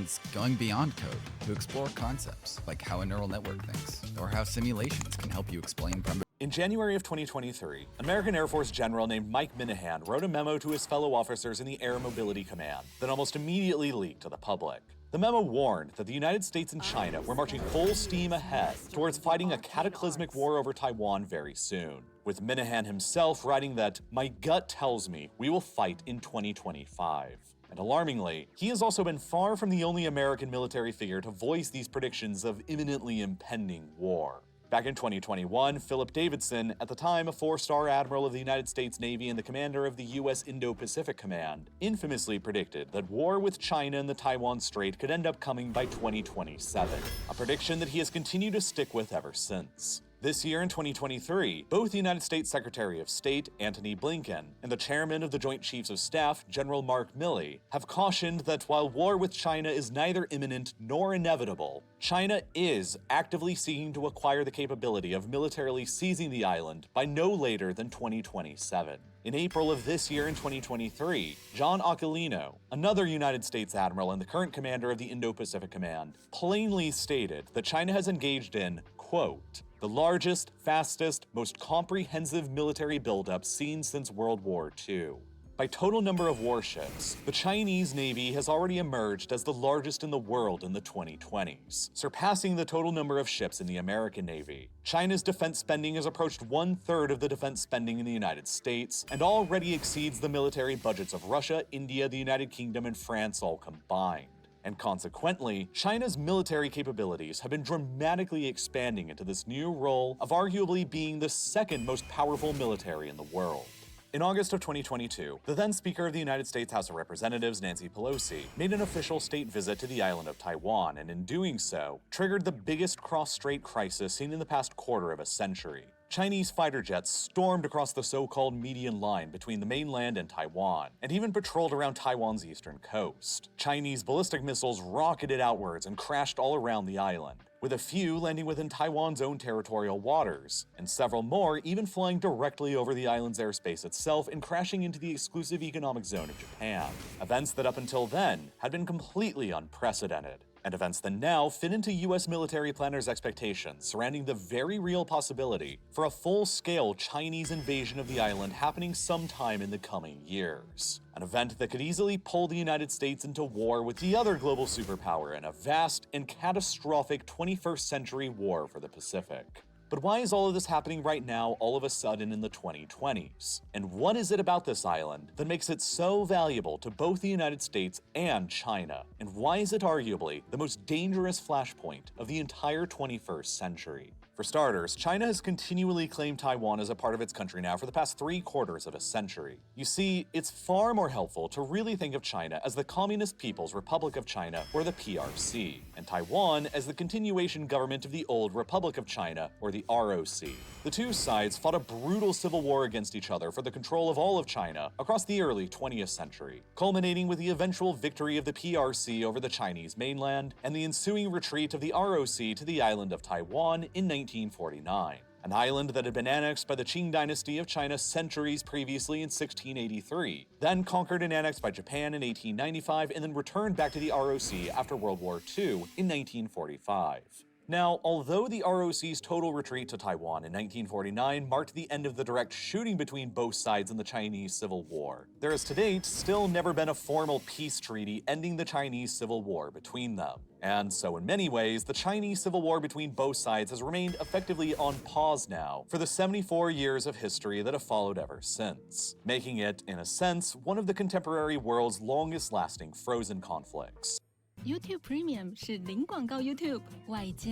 means going beyond code to explore concepts like how a neural network thinks or how simulations can help you explain problems. In January of 2023, American Air Force General named Mike Minahan wrote a memo to his fellow officers in the Air Mobility Command that almost immediately leaked to the public. The memo warned that the United States and China were marching full steam ahead towards fighting a cataclysmic war over Taiwan very soon, with Minahan himself writing that, "My gut tells me we will fight in 2025. And alarmingly, he has also been far from the only American military figure to voice these predictions of imminently impending war. Back in 2021, Philip Davidson, at the time a 4-star admiral of the United States Navy and the commander of the U.S. Indo-Pacific Command, infamously predicted that war with China in the Taiwan Strait could end up coming by 2027, a prediction that he has continued to stick with ever since. This year in 2023, both the United States Secretary of State, Antony Blinken, and the chairman of the Joint Chiefs of Staff, General Mark Milley, have cautioned that while war with China is neither imminent nor inevitable, China is actively seeking to acquire the capability of militarily seizing the island by no later than 2027. In April of this year in 2023, John Aquilino, another United States admiral and the current commander of the Indo-Pacific Command, plainly stated that China has engaged in, quote, "the largest, fastest, most comprehensive military buildup seen since World War II. By total number of warships, the Chinese Navy has already emerged as the largest in the world in the 2020s, surpassing the total number of ships in the American Navy. China's defense spending has approached 1/3 of the defense spending in the United States and already exceeds the military budgets of Russia, India, the United Kingdom, and France all combined. And consequently, China's military capabilities have been dramatically expanding into this new role of arguably being the second most powerful military in the world." In August of 2022, the then Speaker of the United States House of Representatives, Nancy Pelosi, made an official state visit to the island of Taiwan, and in doing so, triggered the biggest cross-strait crisis seen in the past quarter of a century. Chinese fighter jets stormed across the so-called median line between the mainland and Taiwan, and even patrolled around Taiwan's eastern coast. Chinese ballistic missiles rocketed outwards and crashed all around the island, with a few landing within Taiwan's own territorial waters, and several more even flying directly over the island's airspace itself and crashing into the exclusive economic zone of Japan. Events that up until then had been completely unprecedented, and events that now fit into US military planners' expectations surrounding the very real possibility for a full-scale Chinese invasion of the island happening sometime in the coming years. An event that could easily pull the United States into war with the other global superpower in a vast and catastrophic 21st century war for the Pacific. But why is all of this happening right now all of a sudden in the 2020s? And what is it about this island that makes it so valuable to both the United States and China? And why is it arguably the most dangerous flashpoint of the entire 21st century? For starters, China has continually claimed Taiwan as a part of its country now for the past 3/4 of a century. You see, it's far more helpful to really think of China as the Communist People's Republic of China, or the PRC, and Taiwan as the continuation government of the old Republic of China, or the ROC. The two sides fought a brutal civil war against each other for the control of all of China across the early 20th century, culminating with the eventual victory of the PRC over the Chinese mainland and the ensuing retreat of the ROC to the island of Taiwan in 1949, an island that had been annexed by the Qing dynasty of China centuries previously in 1683, then conquered and annexed by Japan in 1895, and then returned back to the ROC after World War II in 1945. Now, although the ROC's total retreat to Taiwan in 1949 marked the end of the direct shooting between both sides in the Chinese Civil War, there has to date still never been a formal peace treaty ending the Chinese Civil War between them. And so in many ways, the Chinese Civil War between both sides has remained effectively on pause now for the 74 years of history that have followed ever since, making it, in a sense, one of the contemporary world's longest-lasting frozen conflicts. YouTube Premium 是零广告 YouTube 外加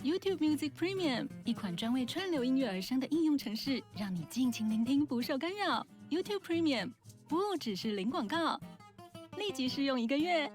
YouTube Music Premium 一款专为串流音乐而生的应用程式，让你尽情聆听不受干扰。YouTube Premium 不只是零广告，立即试用1个月。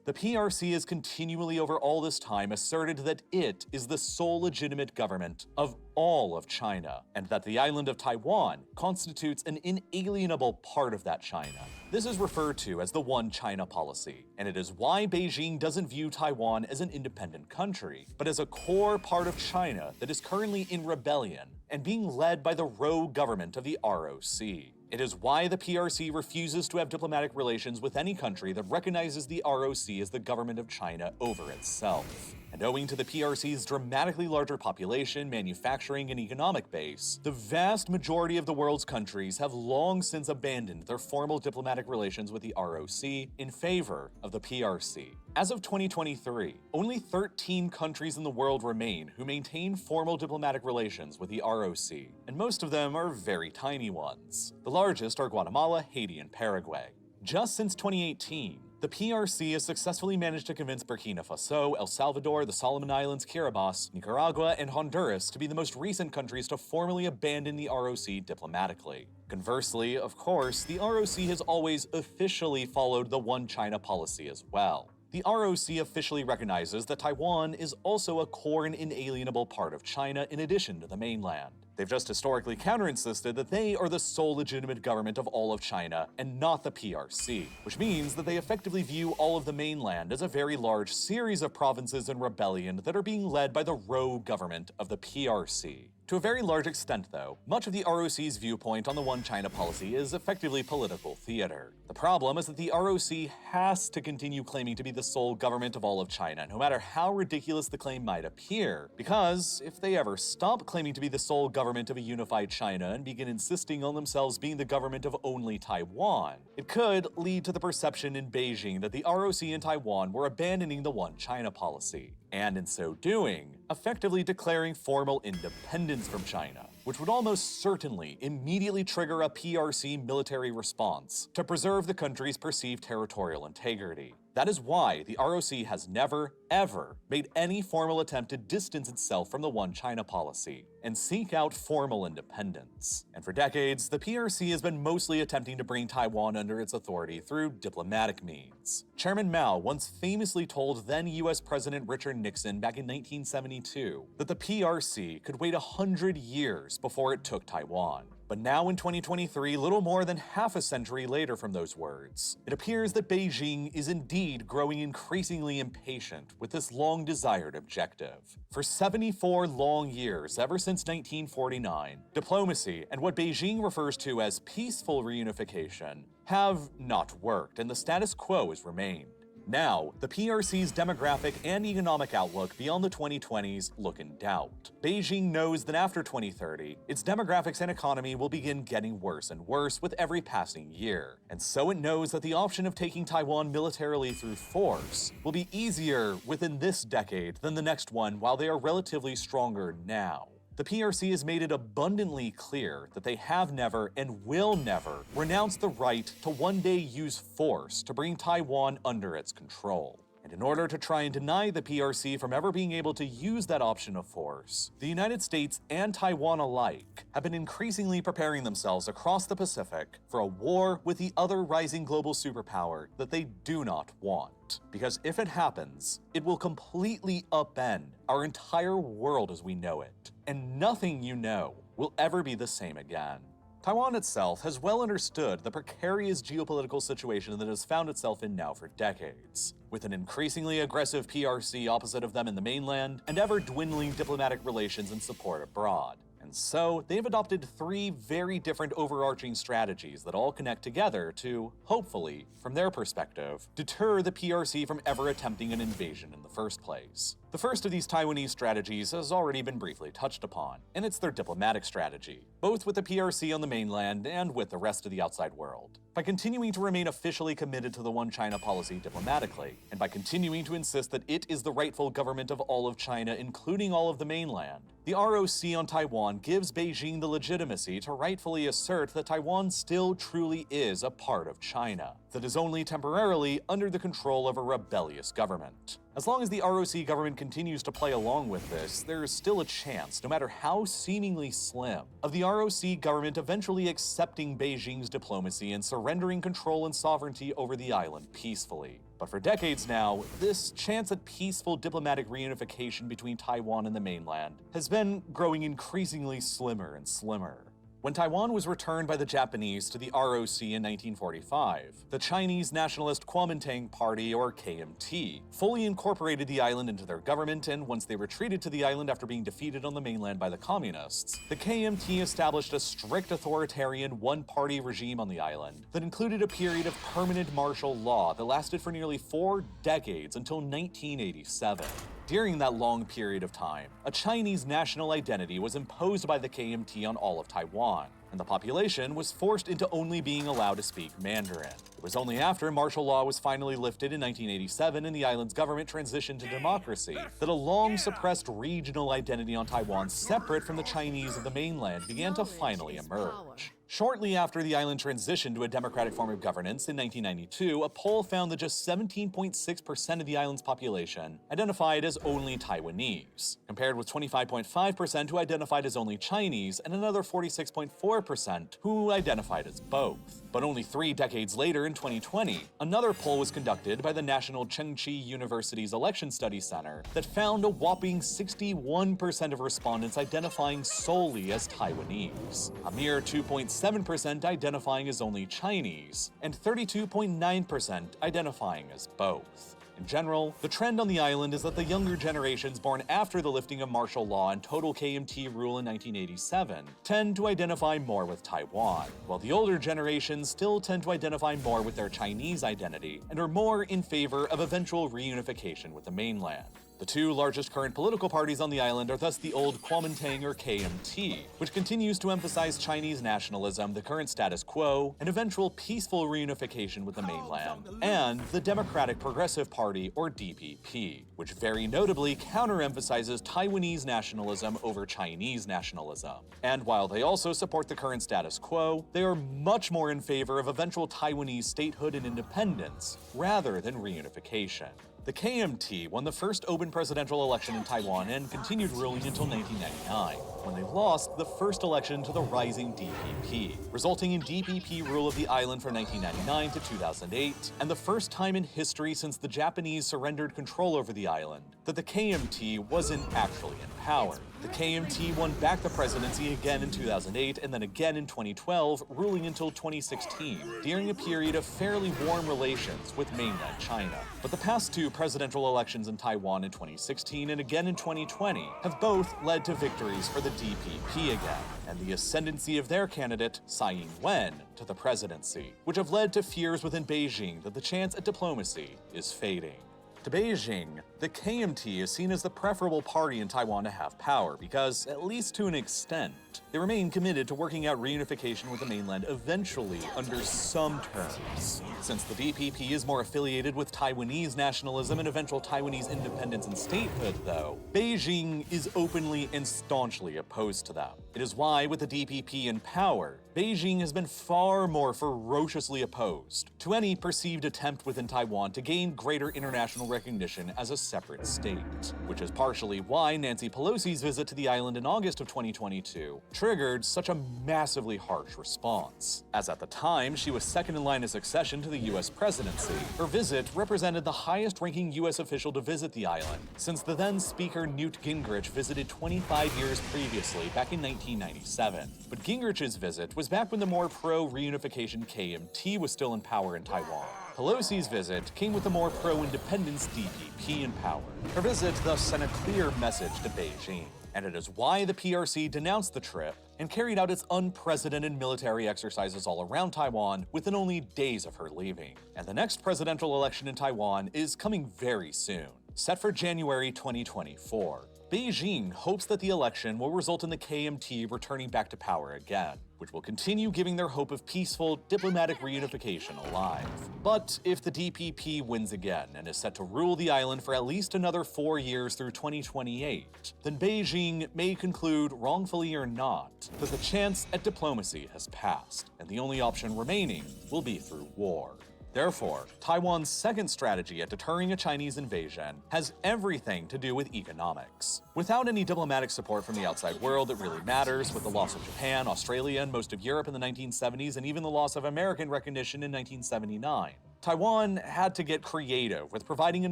The PRC has continually over all this time asserted that it is the sole legitimate government of all of China, and that the island of Taiwan constitutes an inalienable part of that China. This is referred to as the One China policy, and it is why Beijing doesn't view Taiwan as an independent country, but as a core part of China that is currently in rebellion and being led by the rogue government of the ROC. It is why the PRC refuses to have diplomatic relations with any country that recognizes the ROC as the government of China over itself. And owing to the PRC's dramatically larger population, manufacturing, and economic base, the vast majority of the world's countries have long since abandoned their formal diplomatic relations with the ROC in favor of the PRC. As of 2023, only 13 countries in the world remain who maintain formal diplomatic relations with the ROC, and most of them are very tiny ones. The largest are Guatemala, Haiti, and Paraguay. Just since 2018, the PRC has successfully managed to convince Burkina Faso, El Salvador, the Solomon Islands, Kiribati, Nicaragua, and Honduras to be the most recent countries to formally abandon the ROC diplomatically. Conversely, of course, the ROC has always officially followed the One China policy as well. The ROC officially recognizes that Taiwan is also a core and inalienable part of China in addition to the mainland. They've just historically counter-insisted that they are the sole legitimate government of all of China and not the PRC, which means that they effectively view all of the mainland as a very large series of provinces in rebellion that are being led by the rogue government of the PRC. To a very large extent, though, much of the ROC's viewpoint on the One China policy is effectively political theater. The problem is that the ROC has to continue claiming to be the sole government of all of China, no matter how ridiculous the claim might appear, because if they ever stop claiming to be the sole government of a unified China and begin insisting on themselves being the government of only Taiwan, it could lead to the perception in Beijing that the ROC and Taiwan were abandoning the One China policy, and in so doing, effectively declaring formal independence from China, which would almost certainly immediately trigger a PRC military response to preserve the country's perceived territorial integrity. That is why the ROC has never, ever made any formal attempt to distance itself from the One China policy and seek out formal independence. And for decades, the PRC has been mostly attempting to bring Taiwan under its authority through diplomatic means. Chairman Mao once famously told then US President Richard Nixon back in 1972 that the PRC could wait 100 years before it took Taiwan. But now in 2023, little more than half a century later from those words, it appears that Beijing is indeed growing increasingly impatient with this long-desired objective. For 74 long years, ever since 1949, diplomacy and what Beijing refers to as peaceful reunification have not worked, and the status quo has remained. Now, the PRC's demographic and economic outlook beyond the 2020s look in doubt. Beijing knows that after 2030, its demographics and economy will begin getting worse and worse with every passing year. And so it knows that the option of taking Taiwan militarily through force will be easier within this decade than the next one while they are relatively stronger now. The PRC has made it abundantly clear that they have never and will never renounce the right to one day use force to bring Taiwan under its control. And in order to try and deny the PRC from ever being able to use that option of force, the United States and Taiwan alike have been increasingly preparing themselves across the Pacific for a war with the other rising global superpower that they do not want. Because if it happens, it will completely upend our entire world as we know it, and nothing you know will ever be the same again. Taiwan itself has well understood the precarious geopolitical situation that it has found itself in now for decades, with an increasingly aggressive PRC opposite of them in the mainland and ever-dwindling diplomatic relations and support abroad. And so, they've adopted three very different overarching strategies that all connect together to, hopefully, from their perspective, deter the PRC from ever attempting an invasion in the first place. The first of these Taiwanese strategies has already been briefly touched upon, and it's their diplomatic strategy, both with the PRC on the mainland and with the rest of the outside world. By continuing to remain officially committed to the One China policy diplomatically, and by continuing to insist that it is the rightful government of all of China, including all of the mainland, the ROC on Taiwan gives Beijing the legitimacy to rightfully assert that Taiwan still truly is a part of China, that is only temporarily under the control of a rebellious government. As long as the ROC government continues to play along with this, there is still a chance, no matter how seemingly slim, of the ROC government eventually accepting Beijing's diplomacy and surrendering control and sovereignty over the island peacefully. But for decades now, this chance at peaceful diplomatic reunification between Taiwan and the mainland has been growing increasingly slimmer and slimmer. When Taiwan was returned by the Japanese to the ROC in 1945, the Chinese Nationalist Kuomintang Party, or KMT, fully incorporated the island into their government, and once they retreated to the island after being defeated on the mainland by the communists, the KMT established a strict authoritarian one-party regime on the island that included a period of permanent martial law that lasted for nearly 4 decades until 1987. During that long period of time, a Chinese national identity was imposed by the KMT on all of Taiwan, and the population was forced into only being allowed to speak Mandarin. It was only after martial law was finally lifted in 1987 and the island's government transitioned to democracy that a long-suppressed regional identity on Taiwan separate from the Chinese of the mainland began to finally emerge. Shortly after the island transitioned to a democratic form of governance in 1992, a poll found that just 17.6% of the island's population identified as only Taiwanese, compared with 25.5% who identified as only Chinese and another 46.4% who identified as both. But only 3 decades later, in 2020, another poll was conducted by the National Chengchi University's Election Studies Center that found a whopping 61% of respondents identifying solely as Taiwanese, a mere 2.7% identifying as only Chinese, and 32.9% identifying as both. In general, the trend on the island is that the younger generations born after the lifting of martial law and total KMT rule in 1987 tend to identify more with Taiwan, while the older generations still tend to identify more with their Chinese identity and are more in favor of eventual reunification with the mainland. The 2 largest current political parties on the island are thus the old Kuomintang, or KMT, which continues to emphasize Chinese nationalism, the current status quo, and eventual peaceful reunification with the mainland, and the Democratic Progressive Party, or DPP, which very notably counter-emphasizes Taiwanese nationalism over Chinese nationalism. And while they also support the current status quo, they are much more in favor of eventual Taiwanese statehood and independence, rather than reunification. The KMT won the first open presidential election in Taiwan and continued ruling until 1999, when they lost the first election to the rising DPP, resulting in DPP rule of the island from 1999 to 2008, and the first time in history since the Japanese surrendered control over the island that the KMT wasn't actually in power. The KMT won back the presidency again in 2008 and then again in 2012, ruling until 2016, during a period of fairly warm relations with mainland China. But the past 2 presidential elections in Taiwan in 2016 and again in 2020 have both led to victories for the DPP again, and the ascendancy of their candidate, Tsai Ing-wen, to the presidency, which have led to fears within Beijing that the chance at diplomacy is fading. To Beijing, the KMT is seen as the preferable party in Taiwan to have power because, at least to an extent, they remain committed to working out reunification with the mainland eventually under some terms. Since the DPP is more affiliated with Taiwanese nationalism and eventual Taiwanese independence and statehood, though, Beijing is openly and staunchly opposed to them. It is why, with the DPP in power, Beijing has been far more ferociously opposed to any perceived attempt within Taiwan to gain greater international recognition as a separate state, which is partially why Nancy Pelosi's visit to the island in August of 2022 triggered such a massively harsh response. As at the time, she was second in line of succession to the US presidency, her visit represented the highest-ranking US official to visit the island since the then Speaker Newt Gingrich visited 25 years previously back in 1997. But Gingrich's visit was back when the more pro-reunification KMT was still in power in Taiwan. Pelosi's visit came with the more pro-independence DPP in power. Her visit thus sent a clear message to Beijing, and it is why the PRC denounced the trip and carried out its unprecedented military exercises all around Taiwan within only days of her leaving. And the next presidential election in Taiwan is coming very soon, set for January 2024. Beijing hopes that the election will result in the KMT returning back to power again, which will continue giving their hope of peaceful, diplomatic reunification alive. But if the DPP wins again and is set to rule the island for at least another 4 years through 2028, then Beijing may conclude, wrongfully or not, that the chance at diplomacy has passed, and the only option remaining will be through war. Therefore, Taiwan's second strategy at deterring a Chinese invasion has everything to do with economics. Without any diplomatic support from the outside world that really matters, with the loss of Japan, Australia, and most of Europe in the 1970s, and even the loss of American recognition in 1979, Taiwan had to get creative with providing an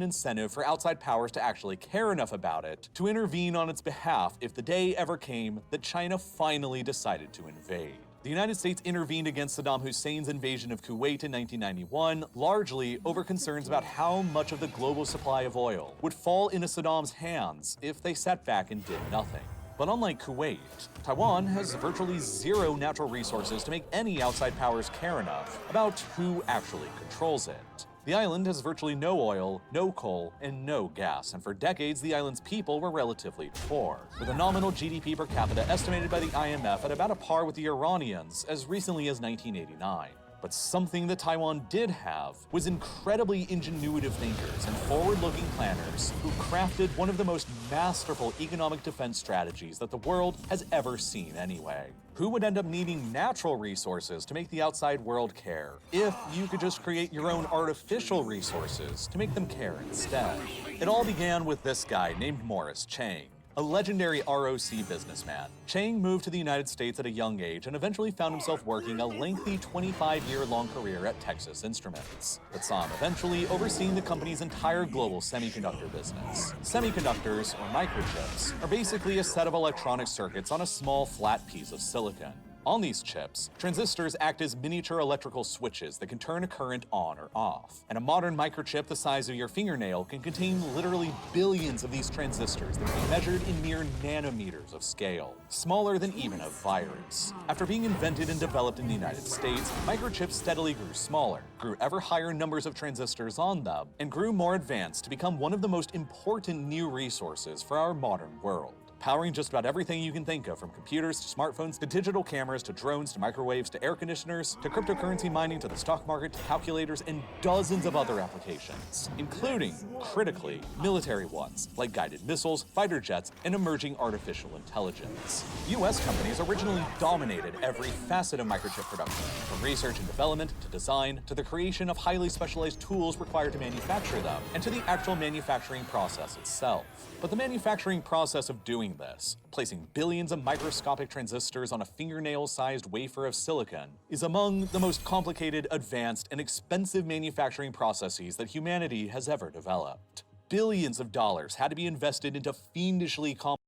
incentive for outside powers to actually care enough about it to intervene on its behalf if the day ever came that China finally decided to invade. The United States intervened against Saddam Hussein's invasion of Kuwait in 1991, largely over concerns about how much of the global supply of oil would fall into Saddam's hands if they sat back and did nothing. But unlike Kuwait, Taiwan has virtually zero natural resources to make any outside powers care enough about who actually controls it. The island has virtually no oil, no coal, and no gas, and for decades the island's people were relatively poor, with a nominal GDP per capita estimated by the IMF at about a par with the Iranians as recently as 1989. But something that Taiwan did have was incredibly ingenuitive thinkers and forward-looking planners who crafted one of the most masterful economic defense strategies that the world has ever seen anyway. Who would end up needing natural resources to make the outside world care if you could just create your own artificial resources to make them care instead? It all began with this guy named Morris Chang, a legendary ROC businessman. Chang moved to the United States at a young age and eventually found himself working a lengthy 25-year-long career at Texas Instruments, that saw him eventually overseeing the company's entire global semiconductor business. Semiconductors, or microchips, are basically a set of electronic circuits on a small, flat piece of silicon. On these chips, transistors act as miniature electrical switches that can turn a current on or off. And a modern microchip the size of your fingernail can contain literally billions of these transistors that can be measured in mere nanometers of scale, smaller than even a virus. After being invented and developed in the United States, microchips steadily grew smaller, grew ever higher numbers of transistors on them, and grew more advanced to become one of the most important new resources for our modern world, powering just about everything you can think of, from computers to smartphones to digital cameras to drones to microwaves to air conditioners to cryptocurrency mining to the stock market to calculators and dozens of other applications, including, critically, military ones like guided missiles, fighter jets, and emerging artificial intelligence. US companies originally dominated every facet of microchip production, from research and development to design to the creation of highly specialized tools required to manufacture them, and to the actual manufacturing process itself. But the manufacturing process of doing this, placing billions of microscopic transistors on a fingernail-sized wafer of silicon, is among the most complicated, advanced, and expensive manufacturing processes that humanity has ever developed. Billions of dollars had to be invested into fiendishly complex